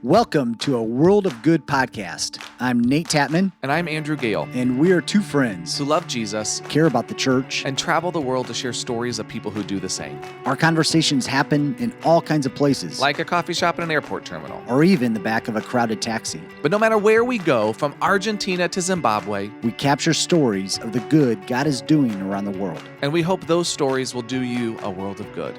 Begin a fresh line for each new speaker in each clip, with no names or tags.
Welcome to a World of Good podcast. I'm Nate Tatman.
And I'm Andrew Gale.
And we are two friends
who love Jesus,
care about the church,
and travel the world to share stories of people who do the same.
Our conversations happen in all kinds of places,
like a coffee shop and an airport terminal,
or even the back of a crowded taxi.
But no matter where we go, from Argentina to Zimbabwe,
we capture stories of the good God is doing around the world.
And we hope those stories will do you a world of good.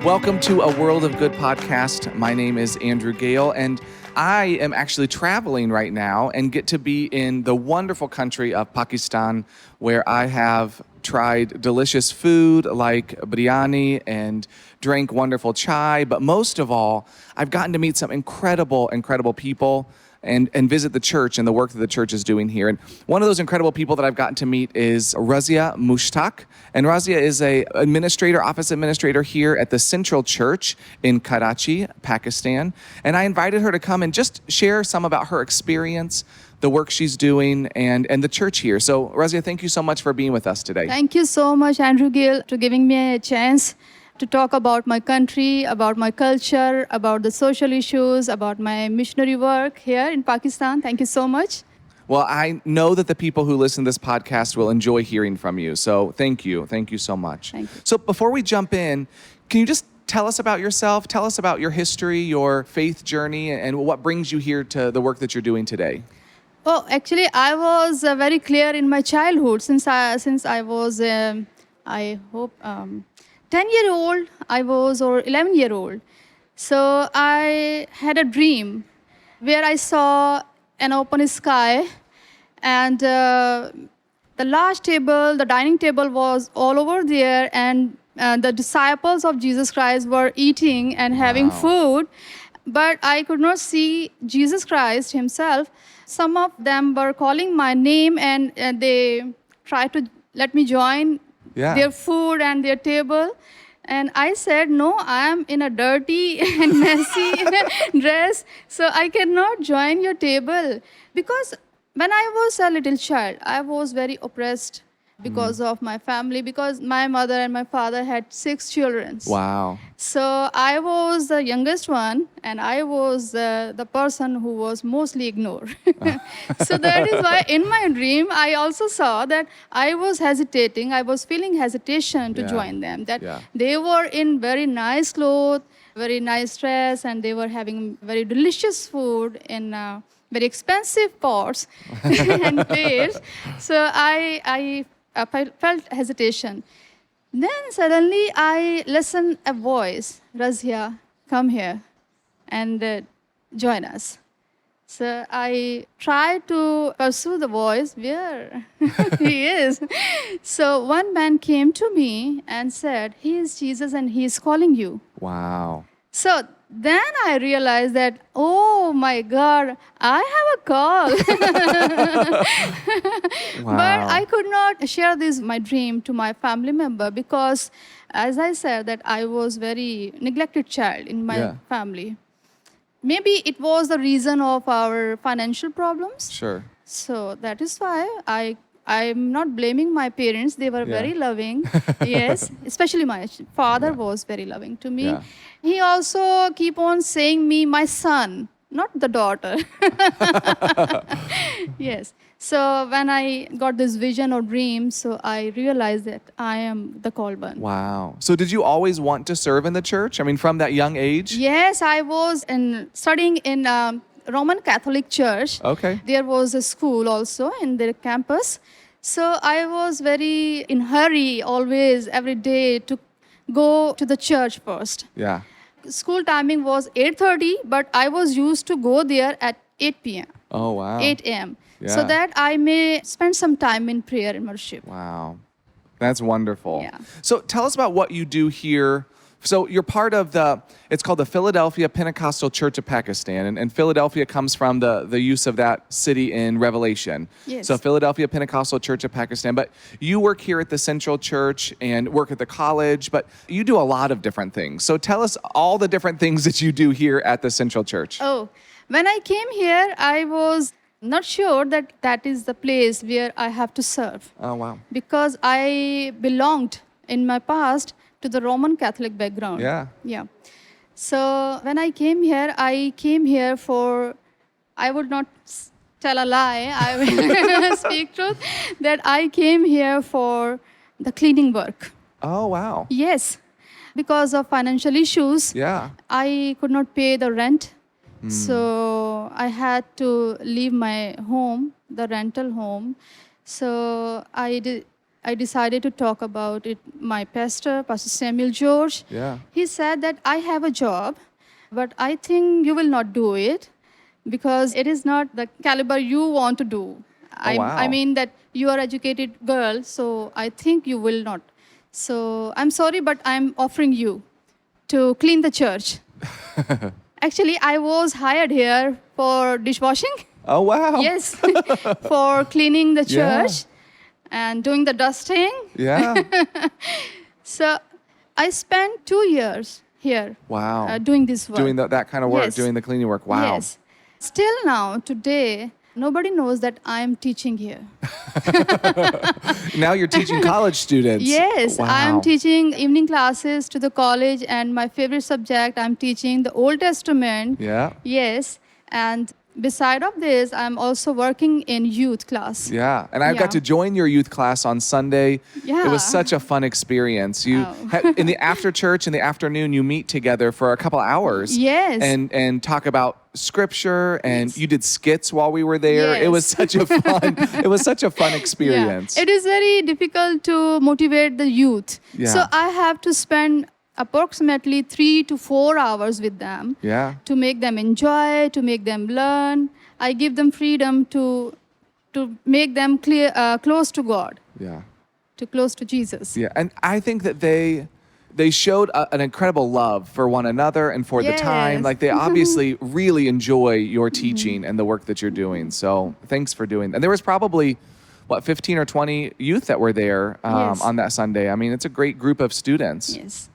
Welcome to a World of Good podcast. My name is Andrew Gale, and I am actually traveling right now and get to be in the wonderful country of Pakistan, where I have tried delicious food like biryani and drank wonderful chai. But most of all, I've gotten to meet some incredible people and visit the church and the work that the church is doing here. And one of those incredible people that I've gotten to meet is Ria Mushtaq. And Ria is office administrator here at the Central Church in Karachi, Pakistan. And I invited her to come and just share some about her experience, the work she's doing, and the church here. So Ria, thank you so much for being with us today.
Thank you so much, Andrew Gill, for giving me a chance to talk about my country, about my culture, about the social issues, about my missionary work here in Pakistan. Thank you so much.
Well, I know that the people who listen to this podcast will enjoy hearing from you. So thank you. Thank you so much.
Thank you.
So before we jump in, can you just tell us about yourself? Tell us about your history, your faith journey, and what brings you here to the work that you're doing today.
Oh, actually, I was very clear in my childhood since I was, 10-year-old, or 11-year-old. So I had a dream where I saw an open sky, and the large table, the dining table was all over there, and the disciples of Jesus Christ were eating and having food, but I could not see Jesus Christ himself. Some of them were calling my name, and they tried to let me join their food and their table. And I said, no, I am in a dirty and messy dress, so I cannot join your table. Because when I was a little child, I was very oppressed because of my family, because my mother and my father had 6 children.
Wow.
So I was the youngest one, and I was the person who was mostly ignored. So that is why in my dream, I also saw that I was hesitating. I was feeling hesitation to join them, that they were in very nice clothes, very nice dress, and they were having very delicious food in very expensive pots and plates. So I felt hesitation. Then suddenly I listened a voice, Razia, come here and join us. So I tried to pursue the voice, where he is. So one man came to me and said, he is Jesus and he is calling you.
Wow.
So then I realized that, oh my God, I have a call.
Wow.
But I could not share my dream to my family member because, as I said, that I was very neglected child in my family. Maybe it was the reason of our financial problems.
Sure.
So that is why I'm not blaming my parents. They were very loving. Yes, especially my father was very loving to me.
Yeah.
He also keep on saying me, my son, not the daughter. Yes. So when I got this vision or dream, so I realized that I am the called one.
Wow. So did you always want to serve in the church? I mean, from that young age?
Yes, I was studying in Roman Catholic Church.
Okay.
There was a school also in their campus. So I was very in hurry always, every day, to go to the church first.
Yeah.
School timing was 8:30, but I was used to go there at 8 p.m.
Oh, wow.
8 a.m.
Yeah.
So that I may spend some time in prayer and worship.
Wow. That's wonderful.
Yeah.
So tell us about what you do here. So you're part of it's called the Philadelphia Pentecostal Church of Pakistan. And Philadelphia comes from the use of that city in Revelation.
Yes.
So Philadelphia Pentecostal Church of Pakistan. But you work here at the Central Church and work at the college, but you do a lot of different things. So tell us all the different things that you do here at the Central Church.
Oh, when I came here, I was not sure that is the place where I have to serve.
Oh, wow.
Because I belonged in my past to the Roman Catholic background.
Yeah.
Yeah. So when I came here for, I would not tell a lie, I will speak truth, that I came here for the cleaning work.
Oh, wow.
Yes, because of financial issues,
Yeah.
I could not pay the rent. So I had to leave my home, the rental home. So I decided to talk about it. My pastor, Pastor Samuel George,
Yeah.
he said that I have a job, but I think you will not do it because it is not the caliber you want to do.
wow.
I mean that you are educated girl, so I think you will not. So I'm sorry, but I'm offering you to clean the church. Actually, I was hired here for dishwashing.
Oh, wow.
Yes, for cleaning the
Yeah.
church and doing the dusting.
Yeah.
So I spent 2 years here
Wow.
doing this work.
Doing that kind of work,
Yes.
doing the cleaning work. Wow.
Yes. Still now, today, nobody knows that I am teaching here.
Now you're teaching college students.
Yes,
Wow.
I'm teaching evening classes to the college, and my favorite subject, I'm teaching the Old Testament.
Yeah.
Yes, and beside of this, I'm also working in youth class.
Yeah, and I got
Yeah.
to join your youth class on Sunday. It
Yeah.
was such a fun experience. You in the after church in the afternoon, you meet together for a couple hours.
Yes.
And talk about scripture, and
Yes.
you did skits while we were there. It was
Yes.
such a fun. It was such a fun experience.
Yeah. It is very difficult to motivate the youth.
Yeah.
So I have to spend approximately 3 to 4 hours with them.
Yeah.
To make them enjoy, to make them learn. I give them freedom to make them close to God,
Yeah.
to close to Jesus.
Yeah, and I think that they showed an incredible love for one another and for the time.
Yes.
Like they obviously really enjoy your teaching and the work that you're doing. So thanks for doing that. And there was probably, 15 or 20 youth that were there
Yes.
on that Sunday. I mean, it's a great group of students.
Yes.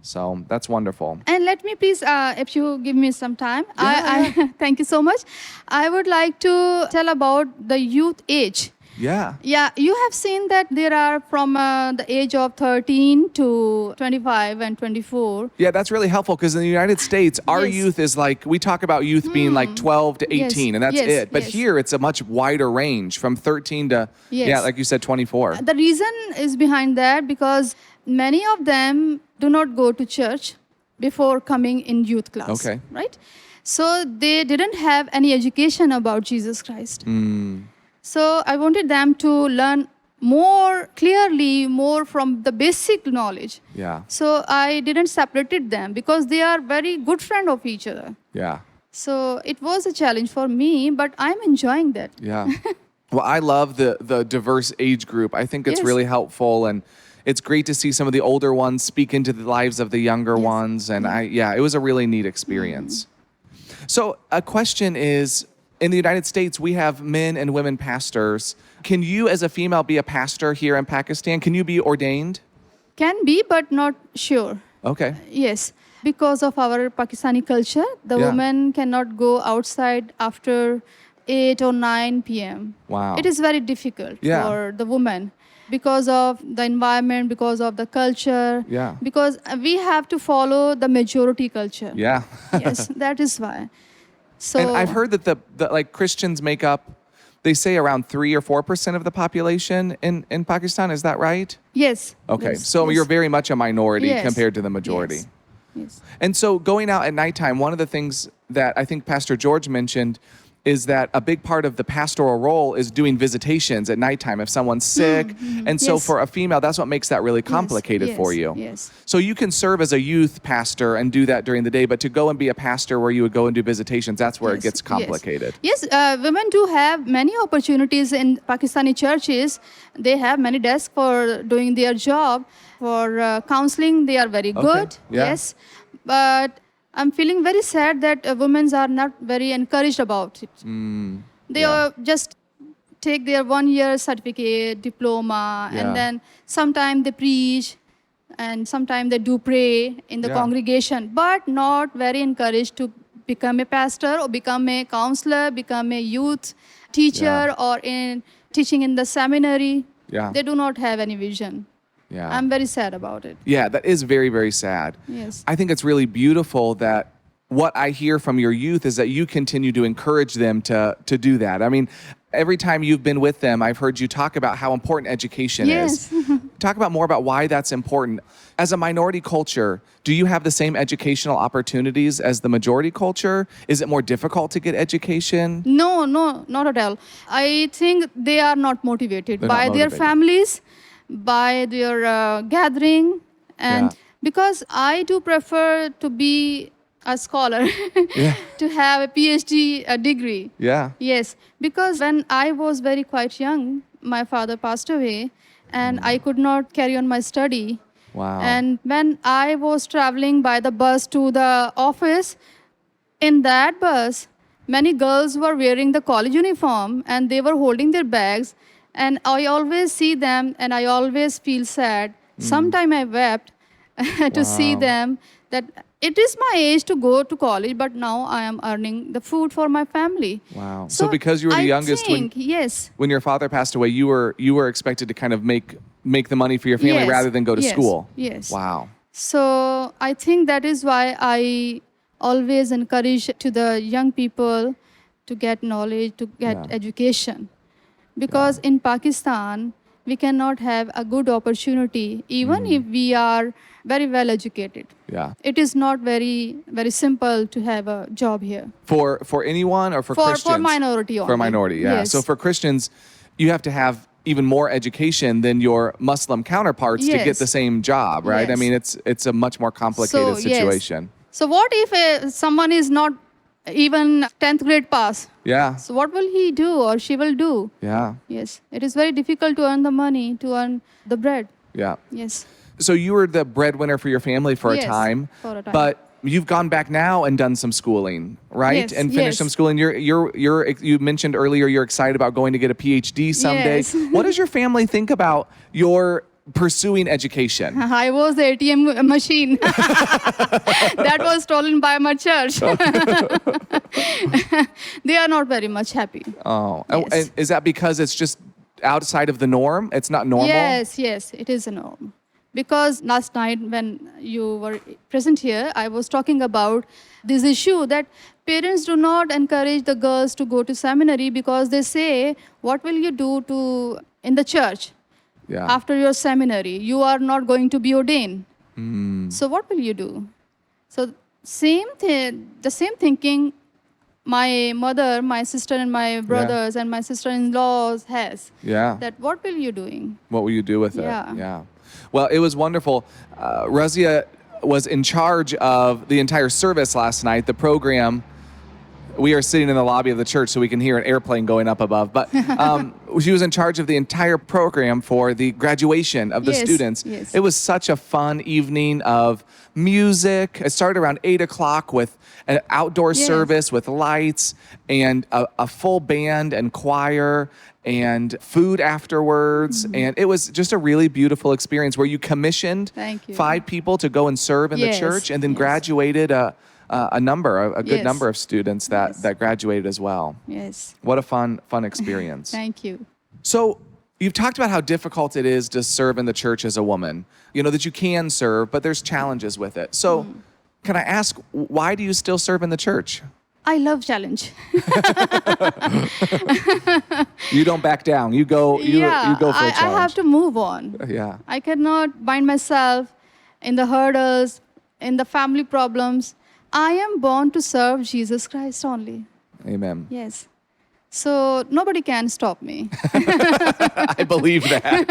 So that's wonderful.
And let me please, if you give me some time, I thank you so much. I would like to tell about the youth age.
Yeah.
Yeah, you have seen that there are from the age of 13 to 25 and 24.
Yeah, that's really helpful because in the United States, our
Yes.
youth is like, we talk about youth being like 12 to 18,
Yes,
and that's
yes,
it. But
yes.
here, it's a much wider range from 13 to,
Yes.
like you said, 24.
The reason is behind that because many of them do not go to church before coming in youth class.
Okay.
Right? So they didn't have any education about Jesus Christ. So I wanted them to learn more clearly, more from the basic knowledge.
Yeah.
So I didn't separate them because they are very good friend of each other.
Yeah.
So it was a challenge for me, but I'm enjoying that.
Yeah. Well, I love the diverse age group. I think it's
Yes.
really helpful, and it's great to see some of the older ones speak into the lives of the younger
Yes.
ones. And it was a really neat experience. So a question is, in the United States, we have men and women pastors. Can you, as a female, be a pastor here in Pakistan? Can you be ordained?
Can be, but not sure.
Okay.
Yes, because of our Pakistani culture, the
Yeah.
woman cannot go outside after 8 or 9 p.m.
Wow.
It is very difficult
Yeah.
for the woman because of the environment, because of the culture,
Yeah.
because we have to follow the majority culture.
Yeah.
Yes, that is why. So
And I've heard that the like Christians make up, they say around 3 or 4% of the population in Pakistan. Is that right?
Yes.
Okay.
yes,
So
yes,
you're very much a minority
Yes.
compared to the majority.
Yes. Yes.
And so going out at nighttime, one of the things that I think Pastor George mentioned is that a big part of the pastoral role is doing visitations at nighttime if someone's sick. And so
Yes.
for a female, that's what makes that really complicated
yes,
for you.
yes.
So you can serve as a youth pastor and do that during the day, but to go and be a pastor where you would go and do visitations, that's where it
Yes,
gets complicated.
Yes, women do have many opportunities in Pakistani churches. They have many desks for doing their job. For counseling, they are very good.
yeah.
Yes, but I'm feeling very sad that women are not very encouraged about it. They
yeah.
are just take their 1-year certificate, diploma,
Yeah.
and then sometimes they preach and sometimes they do pray in the
Yeah.
congregation, but not very encouraged to become a pastor or become a counselor, become a youth teacher,
Yeah.
or in teaching in the seminary.
Yeah.
They do not have any vision.
Yeah.
I'm very sad about it.
Yeah, that is very, very sad.
Yes.
I think it's really beautiful that what I hear from your youth is that you continue to encourage them to do that. I mean, every time you've been with them, I've heard you talk about how important education
Yes.
is. Talk about more about why that's important. As a minority culture, do you have the same educational opportunities as the majority culture? Is it more difficult to get education?
No, not at all. I think they are not motivated
They're
by
not
their
motivated.
families, by their gathering, and
Yeah.
because I do prefer to be a scholar,
Yeah.
to have a PhD degree.
Yeah.
Yes, because when I was very quite young, my father passed away, and I could not carry on my study.
Wow.
And when I was traveling by the bus to the office, in that bus, many girls were wearing the college uniform and they were holding their bags. And I always see them and I always feel sad. Sometime I wept to see
Wow.
them that it is my age to go to college, but now I am earning the food for my family.
Wow. So because you were the
I
youngest
think, yes.
when your father passed away, you were expected to kind of make the money for your family
Yes,
rather than go to
yes,
school.
yes.
Wow.
So I think that is why I always encourage to the young people to get knowledge, to get
Yeah.
education. Because in Pakistan, we cannot have a good opportunity even if we are very well educated.
Yeah.
It is not very, very simple to have a job here.
For anyone or for Christians?
For minority
For
only.
minority, yeah.
Yes.
So for Christians, you have to have even more education than your Muslim counterparts to get
Yes.
the same job, right? I
Yes.
mean, it's a much more complicated
yes.
situation.
So what if someone is not even 10th grade pass?
Yeah.
So what will he do or she will do?
Yeah.
Yes, it is very difficult to earn the money, to earn the bread.
Yeah.
Yes.
So you were the breadwinner for your family for a
Yes,
time,
for a time.
but you've gone back now and done some schooling, right?
Yes,
And finished
yes.
some schooling. You mentioned earlier you're excited about going to get a PhD someday.
Yes.
What does your family think about your pursuing education?
I was the ATM machine that was stolen by my church. They are not very much happy.
Oh,
Yes.
and is that because it's just outside of the norm? It's not normal?
Yes, it is a norm. Because last night when you were present here, I was talking about this issue that parents do not encourage the girls to go to seminary because they say, what will you do in the church
Yeah.
after your seminary? You are not going to be ordained. So what will you do? So the same thinking my mother, my sister and my brothers and my sister-in-laws has.
Yeah.
That what will you doing?
What will you do with it?
Yeah.
Yeah. Well, it was wonderful. Razia was in charge of the entire service last night. The program, we are sitting in the lobby of the church, so we can hear an airplane going up above. But she was in charge of the entire program for the graduation of the
Yes,
students.
yes.
It was such a fun evening of music. It started around 8 o'clock with an outdoor
Yes.
service with lights and a full band and choir and food afterwards. And it was just a really beautiful experience where you commissioned
Thank you.
5 people to go and serve in the
Yes,
church and then
yes.
graduated a good
Yes.
number of students that,
Yes.
that graduated as well.
Yes.
What a fun experience.
Thank you.
So you've talked about how difficult it is to serve in the church as a woman. You know, that you can serve, but there's challenges with it. So can I ask, why do you still serve in the church?
I love challenge.
You don't back down. You go you go for a
I
challenge.
have to move on.
Yeah.
I cannot bind myself in the hurdles, in the family problems. I am born to serve Jesus Christ only.
Amen.
Yes. So nobody can stop me.
I believe that.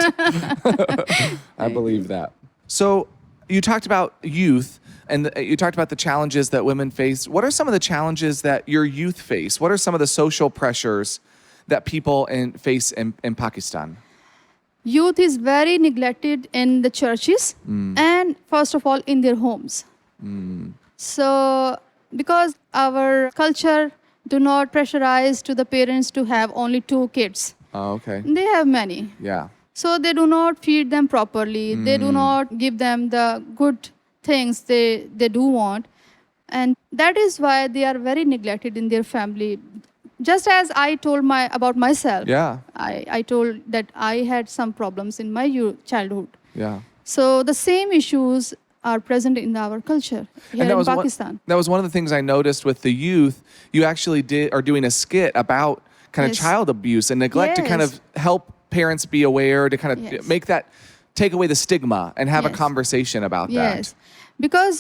I believe that. So you talked about youth and you talked about the challenges that women face. What are some of the challenges that your youth face? What are some of the social pressures that people face in Pakistan?
Youth is very neglected in the churches and first of all in their homes. So because our culture do not pressurize to the parents to have only 2 kids.
Oh, okay.
They have many.
Yeah.
So they do not feed them properly. They do not give them the good things they do want. And that is why they are very neglected in their family. Just as I told about myself.
Yeah.
I told that I had some problems in my childhood.
Yeah.
So the same issues are present in our culture here in Pakistan.
That was one of the things I noticed with the youth. You actually are doing a skit about kind of
Yes.
child abuse and neglect to kind
Yes.
of help parents be aware, to kind of
Yes.
take away the stigma and have a
Yes.
conversation about
Yes,
that.
because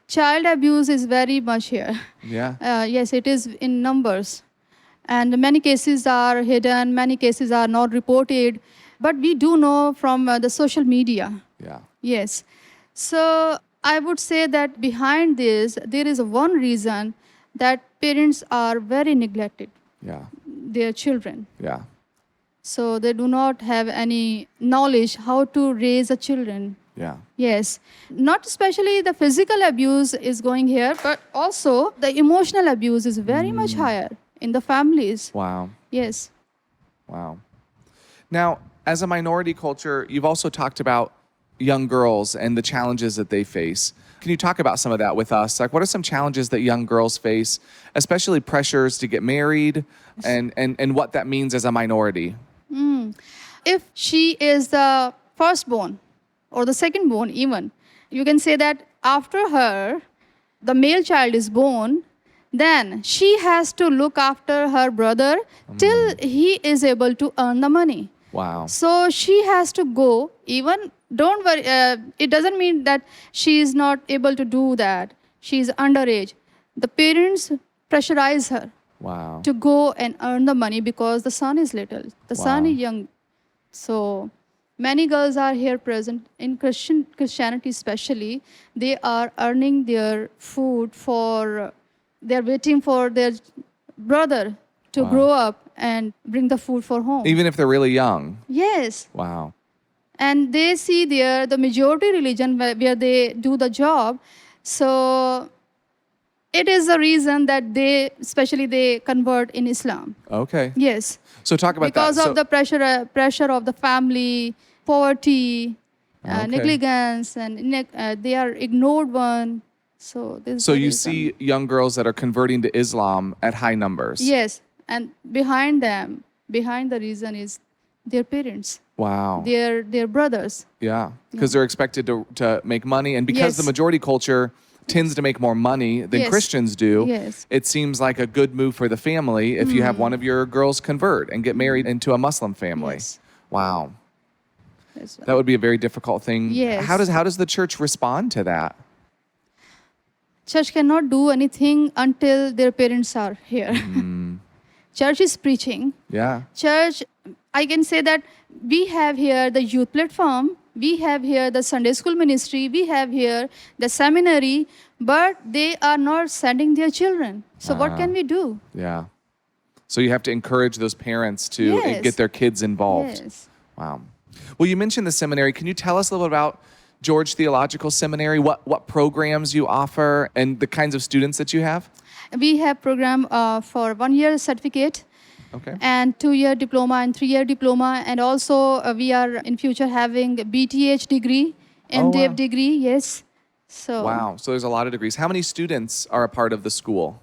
child abuse is very much here.
Yeah.
Yes, it is in numbers. And many cases are hidden, many cases are not reported. But we do know from the social media.
Yeah.
Yes. So I would say that behind this, there is one reason that parents are very neglected
Yeah.
their children.
Yeah.
So they do not have any knowledge how to raise a children.
Yeah.
Yes. Not especially the physical abuse is going here, but also the emotional abuse is very much higher in the families.
Wow.
Yes.
Wow. Now, as a minority culture, you've also talked about young girls and the challenges that they face. Can you talk about some of that with us? Like, what are some challenges that young girls face, especially pressures to get married and what that means as a minority?
If she is the firstborn or the secondborn even, you can say that after her, the male child is born, then she has to look after her brother till he is able to earn the money.
Wow.
So she has to go, even, don't worry, it doesn't mean that she is not able to do that. She is underage. The parents pressurize her
Wow.
to go and earn the money because the son is little, the son
Wow.
is young. So many girls are here present in Christianity especially. They are earning their food they're waiting for their brother to
Wow.
grow up and bring the food for home.
Even if they're really young.
Yes.
Wow.
And they see there the majority religion where they do the job. So it is the reason that especially they convert in Islam.
Okay.
Yes.
So talk about
Because
that.
of the pressure of the family, poverty,
Okay.
negligence, and they are ignored one. So this is
So
the
you
reason.
see young girls that are converting to Islam at high numbers.
Yes, and behind the reason is their parents,
Wow.
their brothers.
Yeah. Because they're expected to make money. And because
Yes.
the majority culture tends to make more money than
Yes.
Christians do,
Yes.
it seems like a good move for the family if you have one of your girls convert and get married into a Muslim family.
Yes.
Wow.
That's right.
That would be a very difficult thing.
Yes.
How does the church respond to that?
Church cannot do anything until their parents are here. Church is preaching.
Yeah.
Church, I can say that we have here the youth platform, we have here the Sunday school ministry, we have here the seminary, but they are not sending their children. So what can we do?
Yeah. So you have to encourage those parents to
Yes.
get their kids involved.
Yes.
Wow. Well, you mentioned the seminary. Can you tell us a little bit about George Theological Seminary, what programs you offer and the kinds of students that you have?
We have program for 1-year certificate
Okay.
and 2-year diploma and 3-year diploma. And also we are in future having BTH degree,
Oh,
MDiv
wow.
degree, yes. So
Wow. So there's a lot of degrees. How many students are a part of the school?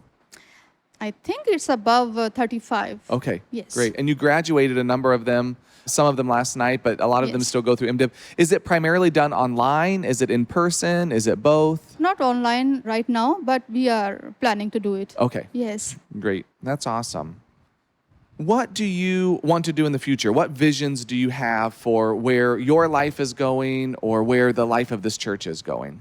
I think it's above 35.
Okay.
Yes.
Great. And you graduated a number of them, some of them last night, but a lot of them
Yes.
still go through MDiv. Is it primarily done online? Is it in person? Is it both?
Not online right now, but we are planning to do it.
Okay.
Yes.
Great. That's awesome. What do you want to do in the future? What visions do you have for where your life is going or where the life of this church is going?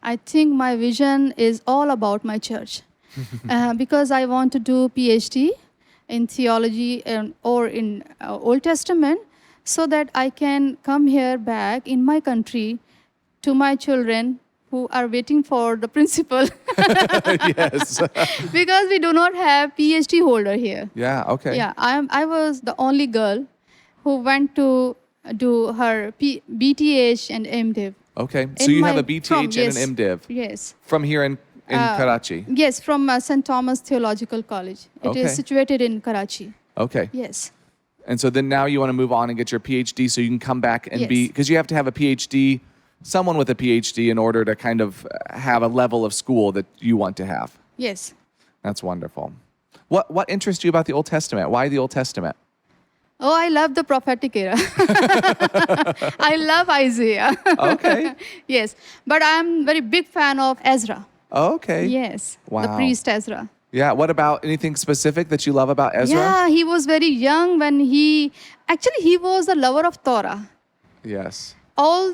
I think my vision is all about my church because I want to do PhD in theology or in Old Testament so that I can come here back in my country to my children who are waiting for the principal
Yes.
because we do not have PhD holder here.
Yeah. Okay.
Yeah, I was the only girl who went to do her BTH and MDiv.
Okay. So
In
you have
my-
a BTH
from-
and
yes.
an MDiv
Yes.
from here in Karachi.
Yes, from St. Thomas Theological College. It
Okay.
is situated in Karachi.
Okay.
Yes.
And so then now you want to move on and get your PhD so you can come back and be,
Yes.
because you have to have a PhD, someone with a PhD in order to kind of have a level of school that you want to have.
Yes.
That's wonderful. What interests you about the Old Testament? Why the Old Testament?
Oh, I love the prophetic era. I love Isaiah.
Okay.
Yes, but I'm very big fan of Ezra.
Okay.
Yes, the
Wow.
priest Ezra.
Yeah. What about anything specific that you love about Ezra?
Yeah, he was very young when he was the lover of Torah.
Yes.
All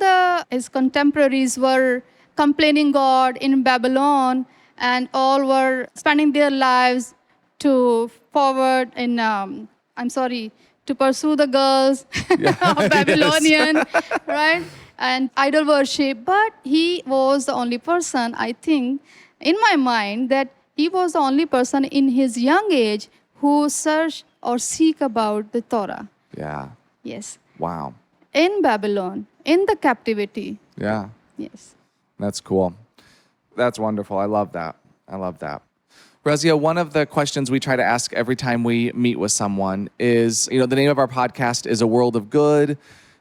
his contemporaries were complaining God in Babylon, and all were spending their lives to forward in to pursue the girls of Babylonian, right? And idol worship. But he was the only person, I think, in my mind, that he was the only person in his young age who searched or seek about the Torah.
Yeah.
Yes.
Wow.
In Babylon, in the captivity.
Yeah.
Yes.
That's cool. That's wonderful. I love that. I love that. Razia, one of the questions we try to ask every time we meet with someone is, the name of our podcast is A World of Good.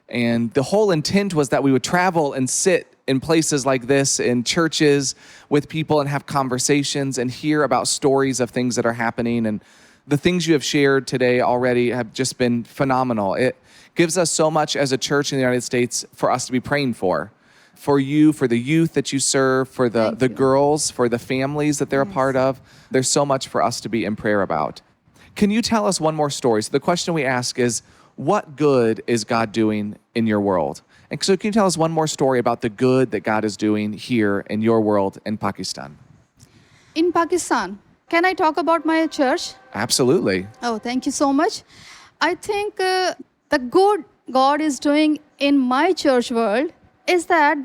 And the whole intent was that we would travel and sit in places like this, in churches with people and have conversations and hear about stories of things that are happening. And the things you have shared today already have just been phenomenal. It gives us so much as a church in the United States for us to be praying for you, for the youth that you serve, for the girls, for the families that they're a part of. There's so much for us to be in prayer about. Can you tell us one more story? So the question we ask is, what good is God doing in your world? And so can you tell us one more story about the good that God is doing here in your world in Pakistan?
In Pakistan, can I talk about my church?
Absolutely.
Oh, thank you so much. I think the good God is doing in my church world is that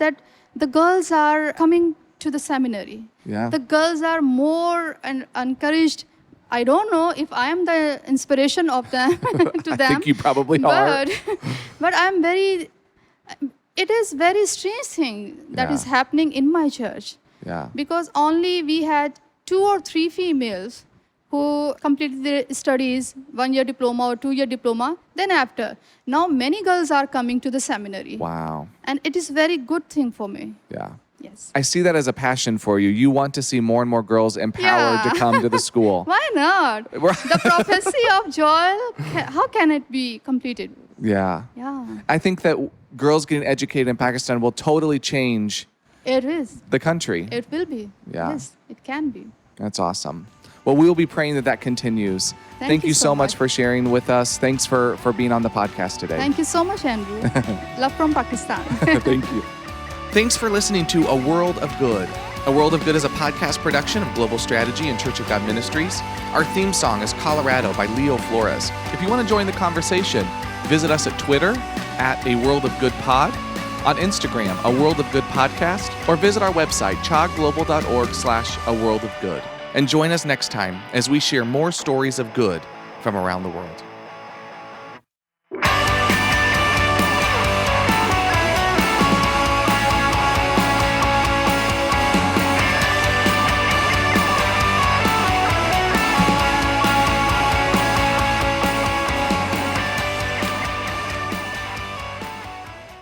the girls are coming to the seminary.
Yeah.
The girls are more encouraged. I don't know if I am the inspiration of them to them.
I think you probably are.
But it is very strange thing that is happening in my church.
Yeah.
Because only we had 2 or 3 females who completed their studies, 1-year diploma or 2-year diploma. Then after, now many girls are coming to the seminary.
Wow.
And it is very good thing for me.
Yeah.
Yes.
I see that as a passion for you. You want to see more and more girls empowered to come to the school.
Why not? The prophecy of Joel, how can it be completed?
Yeah.
Yeah.
I think that girls getting educated in Pakistan will totally change
It is.
the country.
It will be.
Yeah.
Yes, it can be.
That's awesome. Well, we will be praying that continues.
Thank
you
you
so
so
much
much.
for sharing with us. Thanks for being on the podcast today.
Thank you so much, Andrew. Love from Pakistan.
Thank you. Thanks for listening to A World of Good. A World of Good is a podcast production of Global Strategy and Church of God Ministries. Our theme song is Colorado by Leo Flores. If you want to join the conversation, visit us at Twitter at A World of Good Pod, on Instagram, A World of Good Podcast, or visit our website, chagglobal.org/A World of Good. And join us next time as we share more stories of good from around the world.